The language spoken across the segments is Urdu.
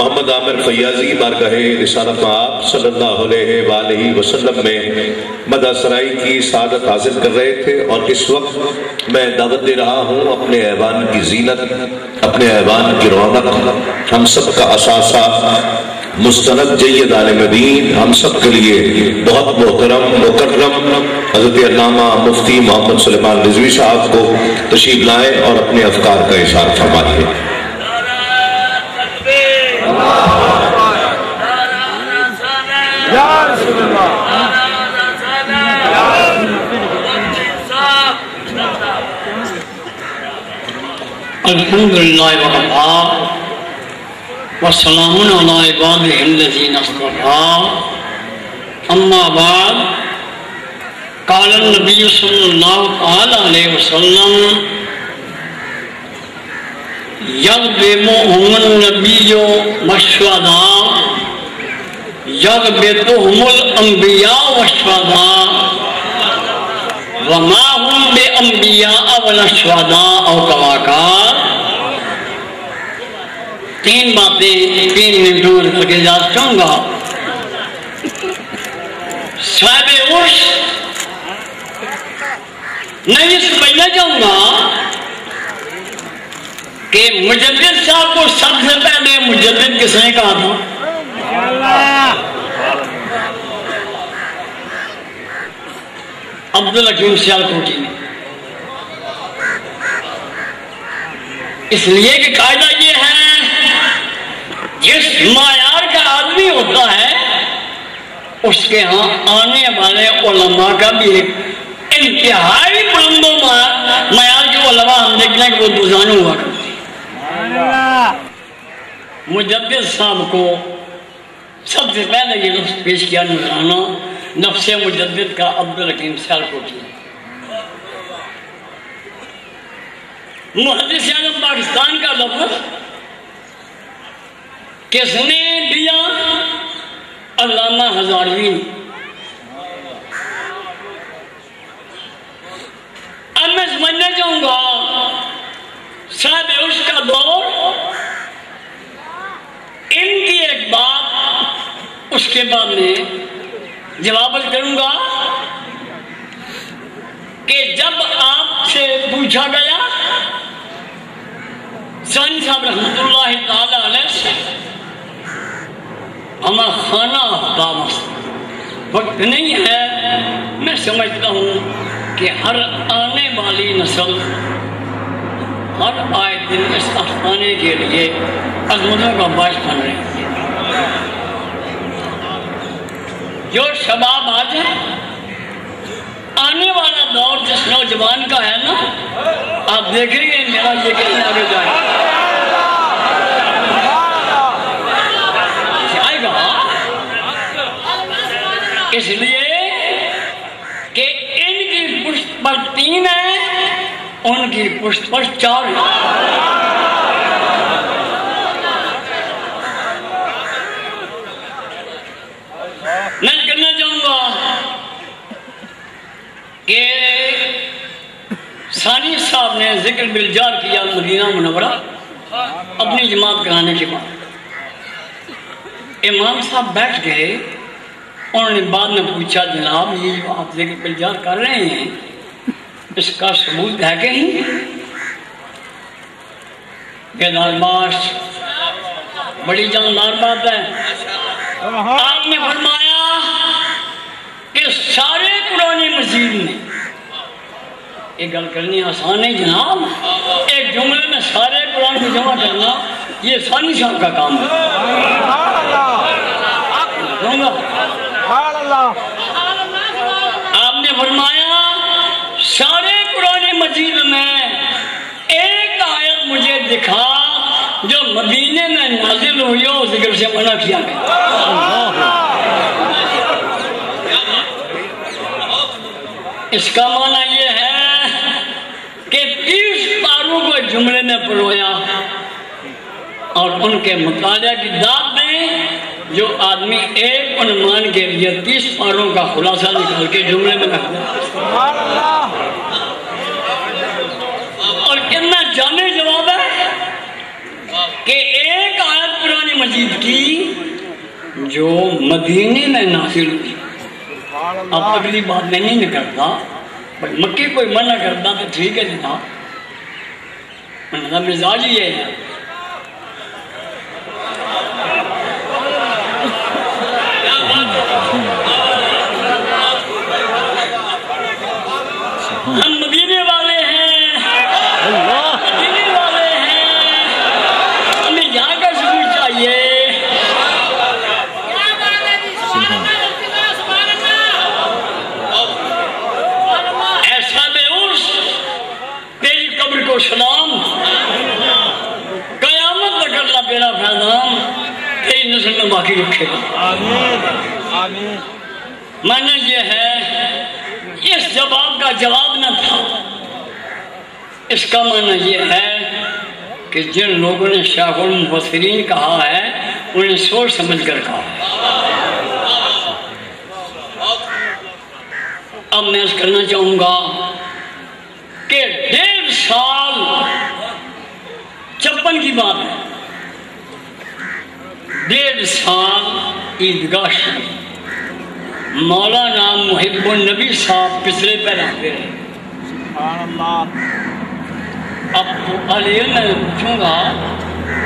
محمد عامر فیاضی بارگاہ رسالت آپ صلی اللہ علیہ وآلہ وسلم میں مدح سرائی کی سعادت حاصل کر رہے تھے، اور اس وقت میں دعوت دے رہا ہوں اپنے ایوان کی زینت، اپنے ایوان کی رونق، ہم سب کا اثاثہ مستند جید عالم دین، ہم سب کے لیے بہت محترم مکرم حضرت علامہ مفتی محمد سلیمان رضوی صاحب کو تشریف لائیں اور اپنے افکار کا اظہار فرمائیں۔ الحمدللہ وکفی والسلام علی عبادہ الذین اصطفی، اما بعد، قال النبی صلی اللہ علیہ وسلم یغبطہم النبی والشہداء یغبطہم الانبیاء والشہداء وما ہم بانبیاء ولا شہداء او کما قال۔ تین باتیں 3 منٹوں میں کر کے یاد کروں گا۔ صاحب عرش میں اس پہلے جاؤں گا کہ مجدد صاحب کو سب سے پہلے مجدد کس نے کہا تھا؟ عبدالحکیم سیالکوٹی نے۔ اس لیے کہ قاعدہ یہ ہے، جس معیار کا آدمی ہوتا ہے اس کے ہاں آنے والے علماء کا بھی ایک انتہائی بلند و معیار کے علماء ہم دیکھنے کہ وہ دوزانو ہوا کرتے۔ مجدد صاحب کو سب سے پہلے یہ لفظ پیش کیا نذرانہ نفس مجدد کا عبدالحکیم سیالکوٹی۔ محدث اعظم پاکستان کا لفظ کس نے دیا؟ علامہ ہزاروی نے۔ اب میں سمجھنا چاہوں گا صاحب عرش کا دور، ان کی ایک بات، اس کے بعد میں جواب کروں گا کہ جب آپ سے پوچھا گیا ثانی صاحب رحمۃ اللہ تعالی علیہ سے، ہمارا خانہ آفتاب وقت نہیں ہے، میں سمجھتا ہوں کہ ہر آنے والی نسل ہر آئے دن اس افسانے کے لیے عظمتوں کا باعث بن رہی ہے۔ جو شباب آج ہے، آنے والا دور جس نوجوان کا ہے نا، آپ دیکھیں گے میرا یہ کہیں آگے جائے گا، اس لیے کہ ان کی پشت پر 3 ہے، ان کی پشت پر 4 ہے۔ میں کہنا چاہوں گا کہ ثانی صاحب نے ذکر بالجار کیا مدینہ منورہ اپنی جماعت کرانے کے بعد۔ امام صاحب بیٹھ گئے، انہوں نے بعد میں پوچھا جناب یہ جو آپ ذکر بالجار کر رہے ہیں اس کا ثبوت ہے کہیں؟ بیدار باش، بڑی جاندار بات ہے۔ آپ نے فرمایا کہ سارے قرآن مجید میں، ایک گل کرنی آسان ہے جناب، ایک جملے میں سارے قرآن کو جمع کرنا یہ ثانی صاحب کا کام ہے۔ آپ نے فرمایا سارے قرآن مجید میں ایک آیت مجھے دکھا جو مدینے میں نازل ہوئی ہو، ذکر سے منع کیا گیا۔ اس کا معنی یہ ہے کہ 30 پاروں کو جملے میں پرویا اور ان کے مطالعہ کی داد دیں جو آدمی ایک عنوان کے لیے 30 پاروں کا خلاصہ نکال کے جملے میں رکھ دیں۔ اور کتنا جامع جواب ہے کہ ایک آیت قرآن مجید کی جو مدینے میں نازل ہوئی. اب اگلی بات میں نہیں کرتا، مکے کوئی منع کرتا تو ٹھیک ہے جناب، مزاج یہ ہے. ہم مدینے والے ہیں، مدینے والے ہیں، ہمیں یہاں کا ضرور چاہیے. ایسا بے عرص تیری قبر کو سلام، قیامت تک اللہ تیرا فیضان تیری نسل میں باقی رکھے گا. معنی یہ ہے اس جواب کا جواب نہ تھا، اس کا معنی یہ ہے کہ جن لوگوں نے شیخ المفسرین کہا ہے انہیں سوچ سمجھ کر کہا ہے. اب میں اس کرنا چاہوں گا کہ 1.5 سال 56 کی بات ہے، 1.5 سال عیدگاہ شریف مولانا محب النبی صاحب پچھلے پہلے آتے رہے. اب تو علیہ میں پوچھوں گا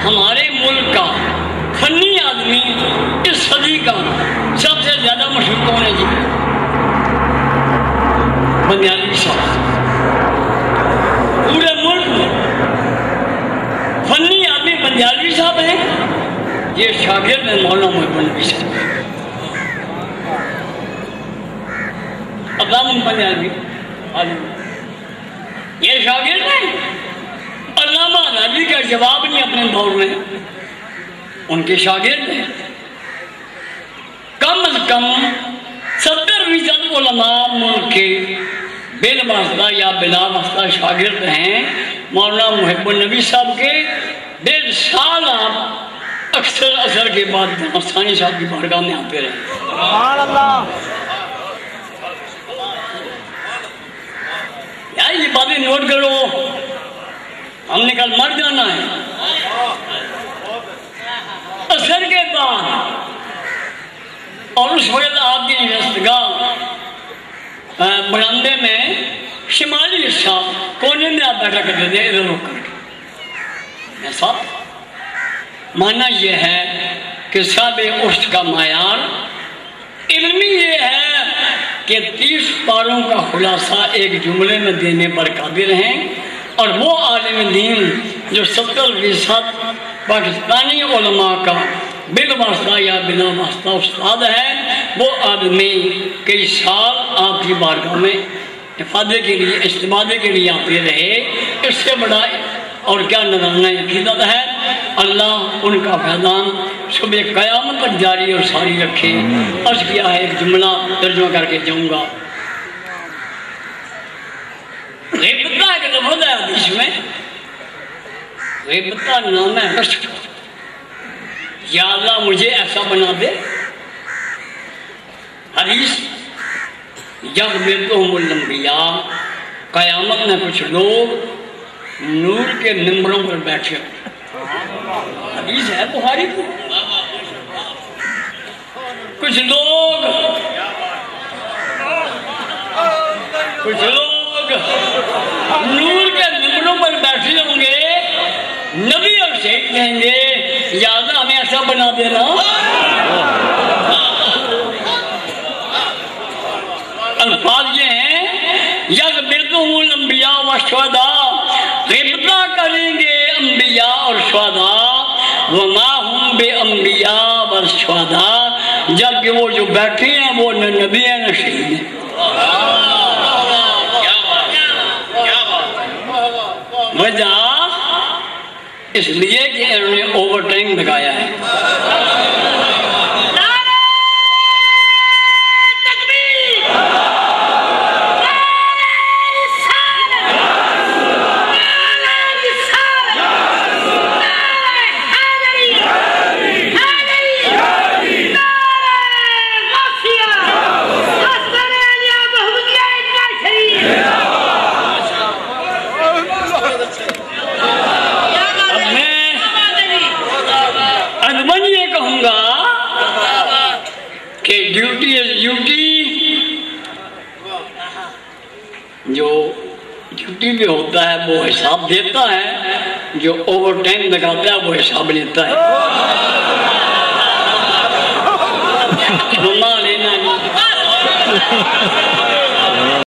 ہمارے ملک کا فنی آدمی اس صدی کا سب سے زیادہ مشہور کون ہے جی؟ بنیادی صاحب. پورے ملک میں فنی آدمی بنیادی صاحب ہیں، یہ شاگرد ہیں مولانا محب النبی صاحب. بنیادی یہ شاگرد ہیں. علامہ نبی کا جواب نہیں اپنے دور میں، ان کے شاگرد ہیں. کم از کم 70% علماء ملک کے بلا واسطہ یا بلا واسطہ شاگرد ہیں مولانا محب النبی صاحب کے. 1.5 سال آپ اکثر اثر کے بعد ثانی صاحب کی بارگاہ میں آتے رہے. سبحان اللہ. یار یہ باتیں نوٹ کرو، ہم نے کل مر جانا ہے. اثر کے بعد اور اس وقت آپ کی نشستگاہ برآمدے میں شمالی حصہ کونے میں آپ بیٹھا کرتے تھے ادھر رک کر کے. ایسا معنی یہ ہے کہ صاحب عرش کا معیار علمی یہ ہے کہ 30 پاروں کا خلاصہ ایک جملے میں دینے پر قادر ہیں، اور وہ عالم دین جو 70% پاکستانی علماء کا بالواسطہ یا بلا واسطہ استاد ہے، وہ آدمی کئی سال آپ کی بارگاہ میں افادے کے لیے استفادے کے لیے آتے رہے. اس سے بڑا اور کیا نذرانہ عقیدت ہے. اللہ ان کا فیضان صبح قیامت تک جاری اور ساری رکھے. عرض کیا ہے ایک جملہ ترجمہ کر کے جاؤں گا. غیبتہ ایک لفظ ہے حدیث میں، غیبتہ نام ہے رشک. یا اللہ مجھے ایسا بنا دے. حدیث یغبطہم الانبیاء، قیامت میں کچھ لوگ نور کے ممبروں پر بیٹھے. حدیث ہے بخاری کی. کچھ لوگ نور کے ممبروں پر بیٹھے ہوں گے. نبی اور شہید کہیں گے یا اللہ ہمیں ایسا بنا دینا. الفاظ یہ ہیں یغبطہم الانبیاء والشہداء، غبطہ کریں گے انبیاء اور شہداء. وما ہم بانبیاء والشہداء، جبکہ وہ جو بیٹھے ہیں وہ نہ نبی ہیں نہ شہید ہیں. وجہ اس لیے کہ انہوں نے اوور ٹائم لگایا ہے. کہ ڈیوٹی از ڈیوٹی، جو ڈیوٹی میں ہوتا ہے وہ حساب دیتا ہے، جو اوور ٹائم لگاتا ہے وہ حساب لیتا ہے۔ لینا